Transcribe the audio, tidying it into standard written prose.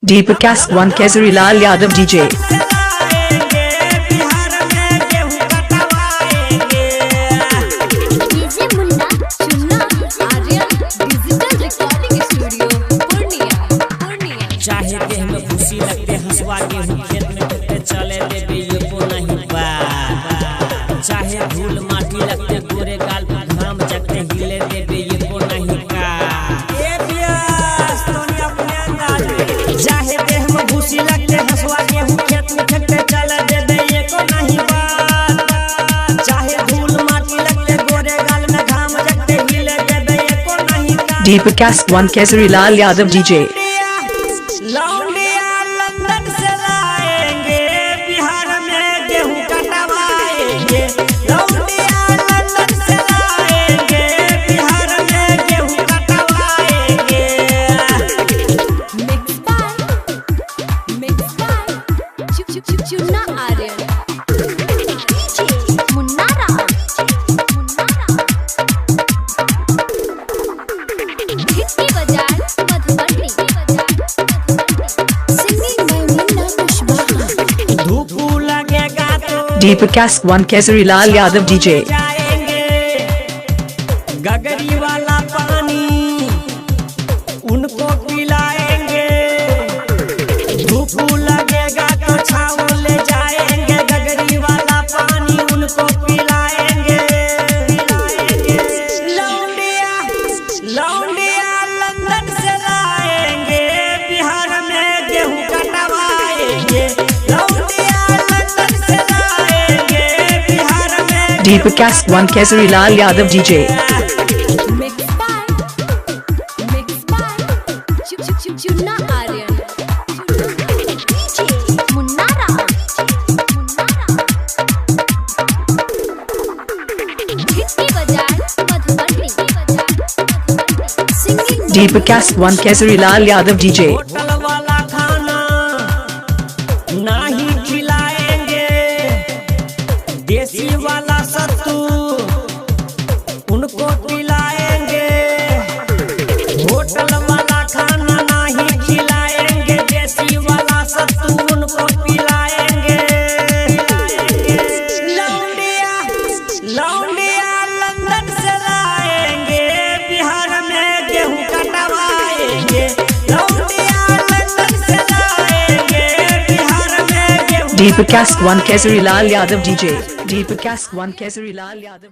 दीपक one Kesari Lal Yadav DJ. चाहे देह में खुशी लगते हंसवा गेहूं खेत में खेते चले देवे ये को नहीं बात। चाहे धूल माटी लगते गोरे गाल पर घाम जगते हिले देवे ये को नहीं का। चाहे देह में खुशी लगते हंसवा गेहूं खेत में खेते चले देवे ये को नहीं बात। चाहे धूल माटी लगते गोरे गाल में घाम जगते हिले देवे ये को नहीं का। दीपक one Kesari Lal Yadav DJ. लौंडिया London से लाएंगे बिहार में गेहूं कटवाएंगे। लौंडिया लंदन से लाएंगे बिहार में गेहूं कटवाएंगे। मिक्स बाय चुन्ना आर्यन मुन्नारा हिट की बाजार मधुबनी दीपक वन केसरी लाल यादव डीजे। गगरी वाला पानी उनको पिलाएंगे। धूप लगेगा तो छाव ले जाएंगे। गगरी वाला पानी उनको पिलाएंगे। लौंडिया लौंडिया लंदन से लाएंगे बिहार में गेहूं कटवाएंगे। Deepak one Kesari Lal Yadav DJ. Mix by Chunna Aryan मुन्नारा हिट की बाजार Madhubani Deepak one Kesari Lal Yadav DJ. Hotel वाला खाना नहीं खिलाएंगे। देसी वाला सत्तू उनको पिलाएंगे। होटल वाला खाना नहीं खिलाएंगे। देसी वाला सत्तू उनको पिलाएंगे। लौंडिया लौंडिया लंदन से लाएंगे बिहार में गेहूं कटवाएंगे। लौंडिया लंदन से लाएंगे बिहार में गेहूं। दीपक वन केसरी लाल यादव डीजे। दीपक वन केसरी लाल यादव।